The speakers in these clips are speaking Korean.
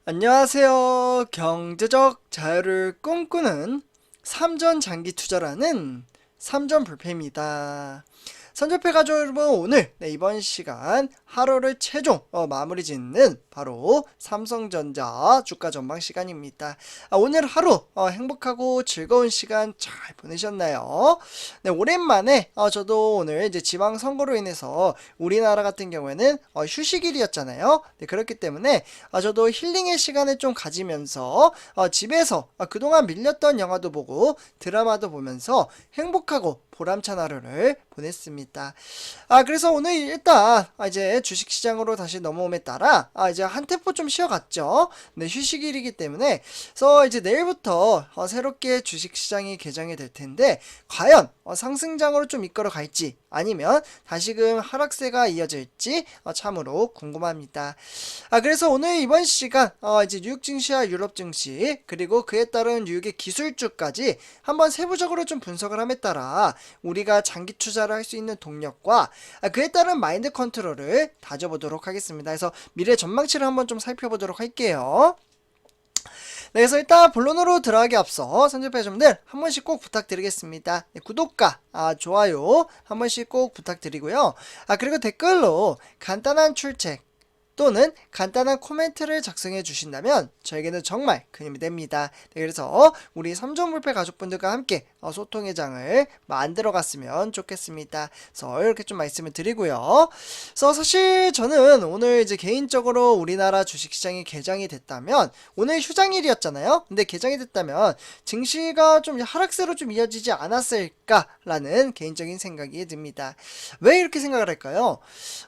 안녕하세요. 경제적 자유를 꿈꾸는 삼전 장기 투자라는 삼전불패입니다. 선전패 가족 여러분, 오늘 이번 시간 하루를 최종 마무리 짓는 바로 삼성전자 주가 전망 시간입니다. 오늘 하루 행복하고 즐거운 시간 잘 보내셨나요? 네, 오랜만에 저도 오늘 이제 지방선거로 인해서 우리나라 같은 경우에는 휴식일이었잖아요. 네, 그렇기 때문에 저도 힐링의 시간을 좀 가지면서 집에서 그동안 밀렸던 영화도 보고 드라마도 보면서 행복하고 보람찬 하루를 보냈습니다. 그래서 오늘 일단 이제 주식시장으로 다시 넘어옴에 따라 이제 한 템포 좀 쉬어갔죠. 네, 휴식일이기 때문에 그래서 이제 내일부터 새롭게 주식시장이 개장이 될 텐데 과연 상승장으로 좀 이끌어 갈지 아니면 다시금 하락세가 이어질지 참으로 궁금합니다. 그래서 오늘 이번 시간 이제 뉴욕 증시와 유럽 증시 그리고 그에 따른 뉴욕의 기술주까지 한번 세부적으로 좀 분석을 함에 따라 우리가 장기 투자를 할 수 있는 동력과 그에 따른 마인드 컨트롤을 다져보도록 하겠습니다. 그래서 미래 전망치를 한번 좀 살펴보도록 할게요. 네, 그래서 일단 본론으로 들어가기 앞서 선전패점들 한 번씩 꼭 부탁드리겠습니다. 네, 구독과 좋아요 한 번씩 꼭 부탁드리고요. 그리고 댓글로 간단한 출첵 또는 간단한 코멘트를 작성해 주신다면 저에게는 정말 큰 힘이 됩니다. 네, 그래서 우리 삼전불패 가족분들과 함께 소통의 장을 만들어 갔으면 좋겠습니다. 그래서 이렇게 좀 말씀을 드리고요. 그래서 사실 저는 오늘 이제 개인적으로 우리나라 주식시장이 개장이 됐다면 오늘 휴장일이었잖아요. 근데 개장이 됐다면 증시가 좀 하락세로 좀 이어지지 않았을까라는 개인적인 생각이 듭니다. 왜 이렇게 생각을 할까요?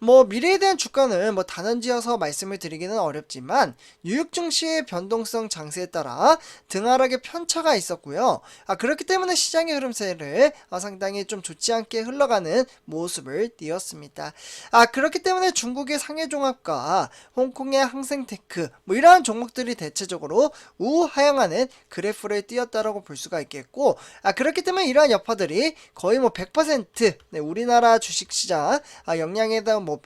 뭐 미래에 대한 주가는 뭐 단언지어서 말씀을 드리기는 어렵지만 뉴욕 증시의 변동성 장세에 따라 등하락의 편차가 있었고요. 그렇기 때문에 시장의 흐름세를 상당히 좀 좋지 않게 흘러가는 모습을 띄었습니다. 그렇기 때문에 중국의 상해종합과 홍콩의 항생테크 뭐 이러한 종목들이 대체적으로 우하향하는 그래프를 띄었다라고 볼 수가 있겠고 그렇기 때문에 이러한 여파들이 거의 뭐 100% 우리나라 주식시장 영향에다 뭐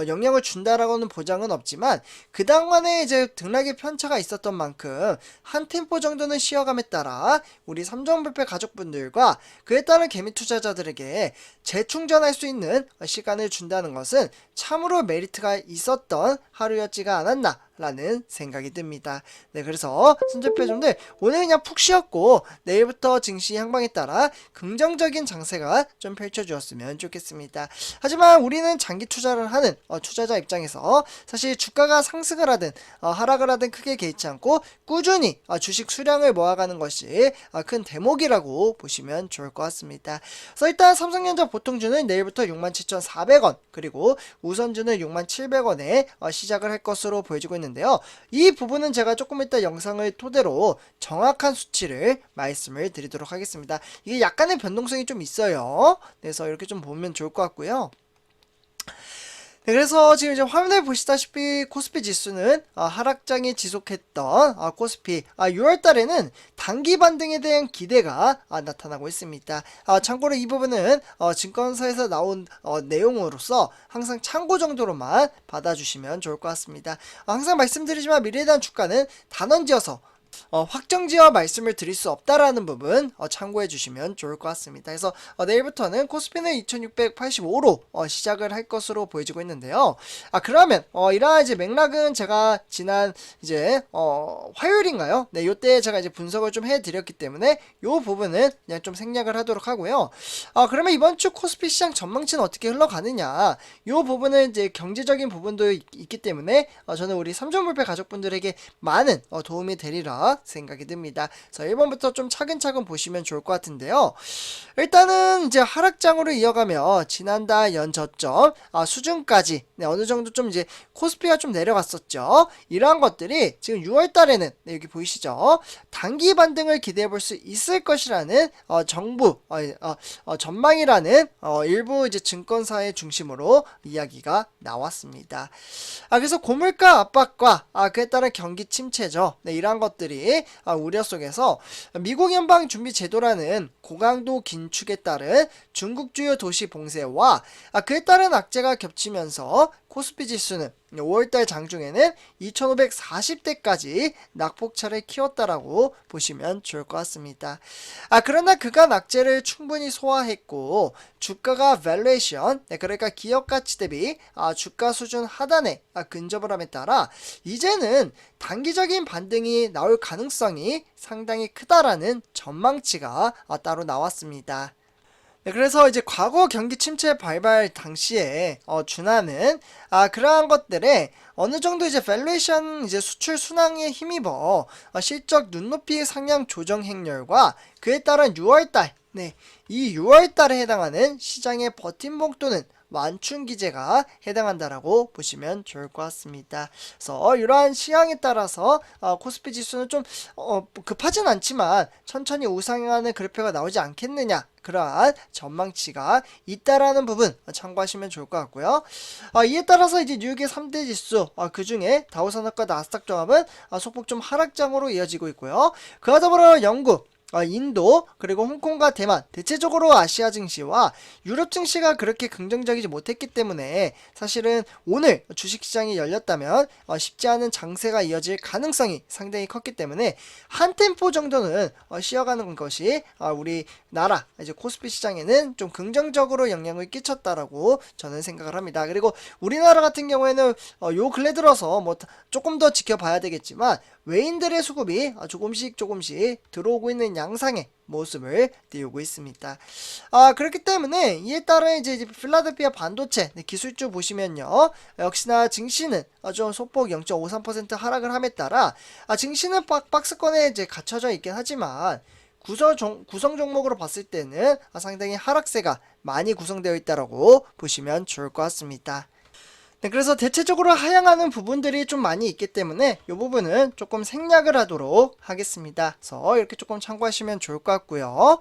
영향을 준다라고는 보장은 없지만 그동안에 이제 등락의 편차가 있었던 만큼 한 템포 정도는 쉬어감에 따라 우리 삼전불패 가족분들과 그에 따른 개미 투자자들에게 재충전할 수 있는 시간을 준다는 것은 참으로 메리트가 있었던 하루였지가 않았나 라는 생각이 듭니다. 네, 그래서 선전패점들 오늘 그냥 푹 쉬었고 내일부터 증시 향방에 따라 긍정적인 장세가 좀 펼쳐주었으면 좋겠습니다. 하지만 우리는 장기 투자를 하는 투자자 입장에서 사실 주가가 상승을 하든 하락을 하든 크게 개의치 않고 꾸준히 주식 수량을 모아가는 것이 큰 대목이라고 보시면 좋을 것 같습니다. 그래서 일단 삼성전자 보통주는 내일부터 67,400원 그리고 우선주는 67,700원에 시작을 할 것으로 보여지고 있는데요. 이 부분은 제가 조금 이따 영상을 토대로 정확한 수치를 말씀을 드리도록 하겠습니다. 이게 약간의 변동성이 좀 있어요. 그래서 이렇게 좀 보면 좋을 것 같고요. 네, 그래서 지금 이제 화면에 보시다시피 코스피 지수는 하락장이 지속했던 코스피 6월달에는 단기 반등에 대한 기대가 나타나고 있습니다. 참고로 이 부분은 증권사에서 나온 내용으로서 항상 참고 정도로만 받아주시면 좋을 것 같습니다. 항상 말씀드리지만 미래에 대한 주가는 단언지어서 확정지어 말씀을 드릴 수 없다라는 부분 참고해 주시면 좋을 것 같습니다. 그래서 내일부터는 코스피는 2685로 시작을 할 것으로 보여지고 있는데요. 그러면 이러한 이제 맥락은 제가 지난 이제 화요일인가요? 네, 요때 제가 이제 분석을 좀 해드렸기 때문에 요 부분은 그냥 좀 생략을 하도록 하고요. 그러면 이번 주 코스피 시장 전망치는 어떻게 흘러가느냐? 요 부분은 이제 경제적인 부분도 있기 때문에 저는 우리 삼전불패 가족분들에게 많은 도움이 되리라 생각이 듭니다. 그래서 1번부터 좀 차근차근 보시면 좋을 것 같은데요. 일단은 이제 하락장으로 이어가며 지난달 연저점 수준까지 어느 정도 좀 이제 코스피가 좀 내려갔었죠. 이러한 것들이 지금 6월달에는 여기 보이시죠? 단기 반등을 기대해 볼 수 있을 것이라는 정부 전망이라는 일부 이제 증권사의 중심으로 이야기가 나왔습니다. 그래서 고물가 압박과 그에 따른 경기 침체죠. 이러한 것들이 분들이 우려 속에서 미국 연방 준비 제도라는 고강도 긴축에 따른 중국 주요 도시 봉쇄와 그에 따른 악재가 겹치면서 코스피 지수는 5월달 장중에는 2540대까지 낙폭차를 키웠다라고 보시면 좋을 것 같습니다. 그러나 그간 악재를 충분히 소화했고 주가가 밸류에이션, 그러니까 기업 가치 대비 주가 수준 하단에 근접을 함에 따라 이제는 단기적인 반등이 나올 가능성이 상당히 크다라는 전망치가 따로 나왔습니다. 그래서 이제 과거 경기 침체 발발 당시에 준하는 그러한 것들에 어느 정도 이제 밸류에이션 이제 수출 순항에 힘입어 실적 눈높이 상향 조정 행렬과 그에 따른 6월달 이 6월달에 해당하는 시장의 버팀목 또는 완충 기제가 해당한다라고 보시면 좋을 것 같습니다. 그래서 이러한 시향에 따라서 코스피 지수는 좀 급하진 않지만 천천히 우상향하는 그래프가 나오지 않겠느냐, 그러한 전망치가 있다라는 부분 참고하시면 좋을 것 같고요. 이에 따라서 이제 뉴욕의 3대 지수 그 중에 다우산업과 나스닥 종합은 소폭 좀 하락장으로 이어지고 있고요. 그와 더불어 영국, 인도, 그리고 홍콩과 대만, 대체적으로 아시아 증시와 유럽 증시가 그렇게 긍정적이지 못했기 때문에 사실은 오늘 주식시장이 열렸다면 쉽지 않은 장세가 이어질 가능성이 상당히 컸기 때문에 한 템포 정도는 쉬어가는 것이 우리나라 이제 코스피 시장에는 좀 긍정적으로 영향을 끼쳤다라고 저는 생각을 합니다. 그리고 우리나라 같은 경우에는 요 근래 들어서 뭐 조금 더 지켜봐야 되겠지만 외인들의 수급이 조금씩 들어오고 있는 양상의 모습을 띄우고 있습니다. 그렇기 때문에 이에 따른 이제 필라델피아 반도체 기술주 보시면요, 역시나 증시는 좀 소폭 0.53% 하락을 함에 따라 증시는 박스권에 이제 갇혀져 있긴 하지만 구성 종목으로 봤을 때는 상당히 하락세가 많이 구성되어 있다라고 보시면 좋을 것 같습니다. 그래서 대체적으로 하향하는 부분들이 좀 많이 있기 때문에 이 부분은 조금 생략을 하도록 하겠습니다. 그래서 이렇게 조금 참고하시면 좋을 것 같고요.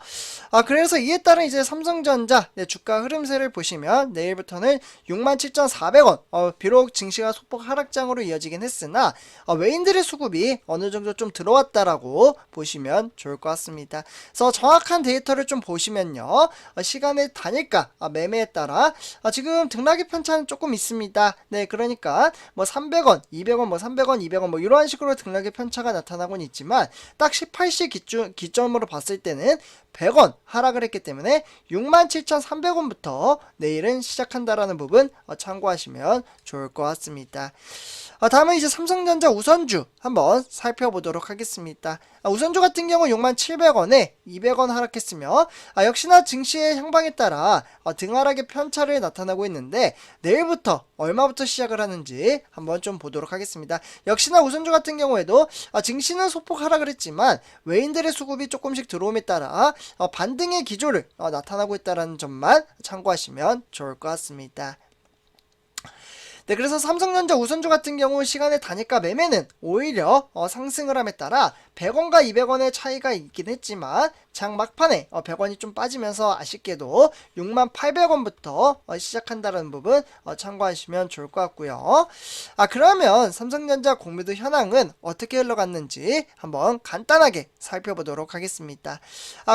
그래서 이에 따른 이제 삼성전자 주가 흐름세를 보시면 내일부터는 67,400원, 비록 증시가 소폭 하락장으로 이어지긴 했으나 외인들의 수급이 어느 정도 좀 들어왔다라고 보시면 좋을 것 같습니다. 그래서 정확한 데이터를 좀 보시면요, 시간의 단일가 매매에 따라 지금 등락의 편차는 조금 있습니다. 그러니까 뭐 300원, 200원, 뭐 300원, 200원 뭐 이러한 식으로 등락의 편차가 나타나고는 있지만 딱 18시 기점으로 봤을 때는 100원 하락을 했기 때문에 67,300원부터 내일은 시작한다라는 부분 참고하시면 좋을 것 같습니다. 다음은 이제 삼성전자 우선주 한번 살펴보도록 하겠습니다. 우선주 같은 경우 67,000원에 200원 하락했으며 역시나 증시의 향방에 따라 등하락의 편차를 나타나고 있는데 내일부터 얼마부터 시작을 하는지 한번 좀 보도록 하겠습니다. 역시나 우선주 같은 경우에도 증시는 소폭 하락을 했지만 외인들의 수급이 조금씩 들어옴에 따라 반등의 기조를 나타나고 있다는 점만 참고하시면 좋을 것 같습니다. 그래서 삼성전자 우선주 같은 경우 시간의 단일가 매매는 오히려 상승을 함에 따라 100원과 200원의 차이가 있긴 했지만 장 막판에 100원이 좀 빠지면서 아쉽게도 68,000원부터 시작한다는 부분 참고하시면 좋을 것 같고요. 그러면 삼성전자 공매도 현황은 어떻게 흘러갔는지 한번 간단하게 살펴보도록 하겠습니다.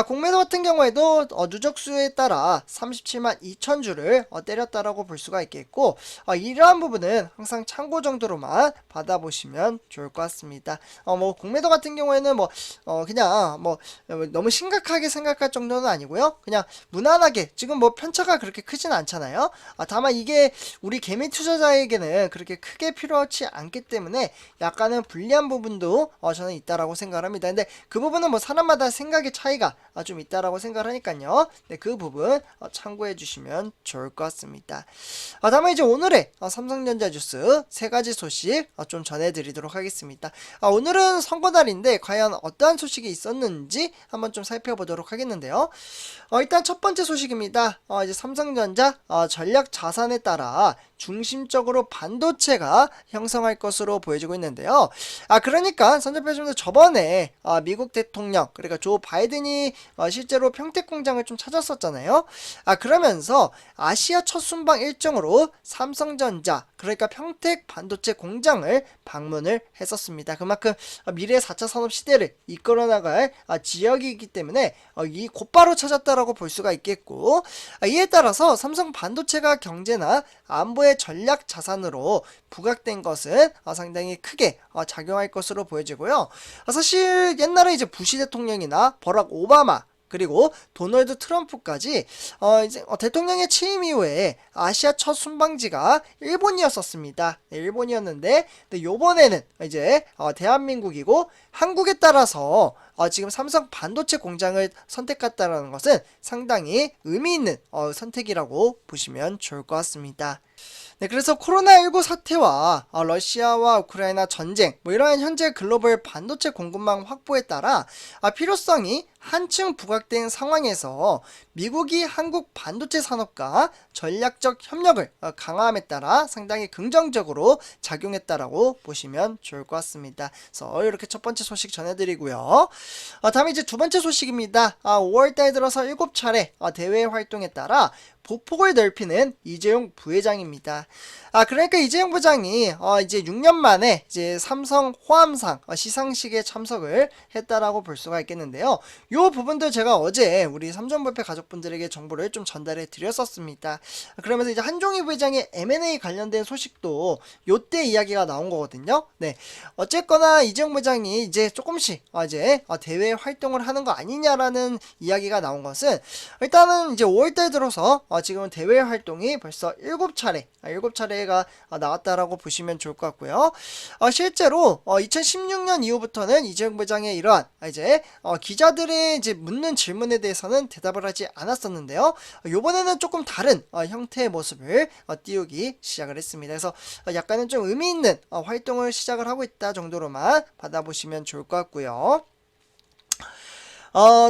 공매도 같은 경우에도 누적수에 따라 372,000주를 때렸다라고 볼 수가 있겠고 이러한 부분은 항상 참고 정도로만 받아보시면 좋을 것 같습니다. 뭐 공매도 같은 경우에는 그냥 너무 심각하게 생각할 정도는 아니고요. 그냥 무난하게 지금 뭐 편차가 그렇게 크진 않잖아요. 다만 이게 우리 개미 투자자에게는 그렇게 크게 필요하지 않기 때문에 약간은 불리한 부분도 저는 있다라고 생각을 합니다. 근데 그 부분은 뭐 사람마다 생각의 차이가 좀 있다라고 생각을 하니까요. 그 부분 참고해 주시면 좋을 것 같습니다. 다음은 이제 오늘의 삼성전자 뉴스 세 가지 소식 좀 전해드리도록 하겠습니다. 오늘은 선거날인데 과연 어떠한 소식이 있었는지 한번 좀 살펴보도록 하겠는데요. 일단 첫 번째 소식입니다. 이제 삼성전자 전략 자산에 따라 중심적으로 반도체가 형성할 것으로 보여지고 있는데요. 그러니까 선전표님도 저번에 미국 대통령 그러니까 조 바이든이 실제로 평택 공장을 좀 찾았었잖아요. 그러면서 아시아 첫 순방 일정으로 삼성전자 그러니까 평택 반도체 공장을 방문을 했었습니다. 그만큼 미래 4차 산업 시대를 이끌어 나갈 지역이기 때문에 이 곧바로 찾았다라고 볼 수가 있겠고, 이에 따라서 삼성 반도체가 경제나 안보의 전략 자산으로 부각된 것은 상당히 크게 작용할 것으로 보여지고요. 사실 옛날에 이제 부시 대통령이나 버락 오바마 그리고 도널드 트럼프까지 이제 대통령의 취임 이후에 아시아 첫 순방지가 일본이었었습니다. 네, 일본이었는데 요번에는 이제 대한민국이고 한국에 따라서 지금 삼성 반도체 공장을 선택했다는 것은 상당히 의미 있는 선택이라고 보시면 좋을 것 같습니다. 네, 그래서 코로나19 사태와 러시아와 우크라이나 전쟁, 이러한 현재 글로벌 반도체 공급망 확보에 따라 필요성이 한층 부각된 상황에서 미국이 한국 반도체 산업과 전략적 협력을 강화함에 따라 상당히 긍정적으로 작용했다라고 보시면 좋을 것 같습니다. 그래서 이렇게 첫 번째 소식 전해드리고요. 다음에 이제 두 번째 소식입니다. 5월달 들어서 7차례 대외 활동에 따라 보폭을 넓히는 이재용 부회장입니다. 그러니까 이재용 부장이 이제 6년 만에 이제 삼성 호암상 시상식에 참석을 했다라고 볼 수가 있겠는데요. 요 부분도 제가 어제 우리 삼성볼페 가족분들에게 정보를 좀 전달해 드렸었습니다. 그러면서 이제 한종희 부회장의 M&A 관련된 소식도 요때 이야기가 나온 거거든요. 네, 어쨌거나 이재용 부장이 이제 조금씩 이제 대외 활동을 하는 거 아니냐라는 이야기가 나온 것은 일단은 이제 5월달 들어서 지금 대외 활동이 벌써 7차례가 나왔다라고 보시면 좋을 것 같고요. 실제로 2016년 이후부터는 이재용 부장의 이러한 이제 기자들의 이제 묻는 질문에 대해서는 대답을 하지 않았었는데요. 요번에는 조금 다른 형태의 모습을 띄우기 시작을 했습니다. 그래서 약간은 좀 의미 있는 활동을 시작을 하고 있다 정도로만 받아보시면 좋을 것 같고요.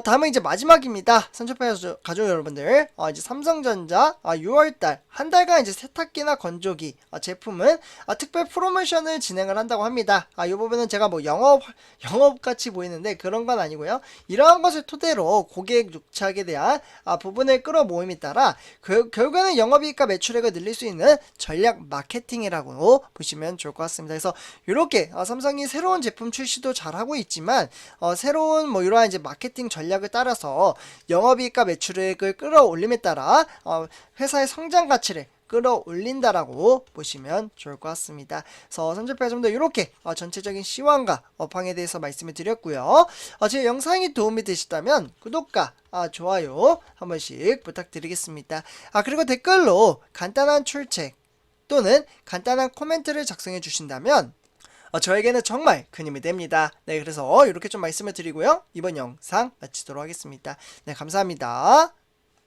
다음은 이제 마지막입니다. 선초파 가족 여러분들, 이제 삼성전자 6월달 한 달간 이제 세탁기나 건조기 제품은 특별 프로모션을 진행을 한다고 합니다. 이 부분은 제가 뭐 영업 같이 보이는데 그런 건 아니고요. 이러한 것을 토대로 고객 유착에 대한 부분을 끌어모임에 따라 결국에는 영업이익과 매출액을 늘릴 수 있는 전략 마케팅이라고 보시면 좋을 것 같습니다. 그래서 이렇게 삼성이 새로운 제품 출시도 잘 하고 있지만 새로운 뭐 이러한 이제 마케팅 전략을 따라서 영업이익과 매출액을 끌어올림에 따라 회사의 성장 가치를 끌어올린다라고 보시면 좋을 것 같습니다. 그래서 선제표가 좀 더 이렇게 전체적인 시황과 업황에 대해서 말씀을 드렸고요. 제 영상이 도움이 되시다면 구독과 좋아요 한 번씩 부탁드리겠습니다. 그리고 댓글로 간단한 출첵 또는 간단한 코멘트를 작성해 주신다면 저에게는 정말 큰 힘이 됩니다. 네, 그래서 이렇게 좀 말씀을 드리고요. 이번 영상 마치도록 하겠습니다. 네, 감사합니다.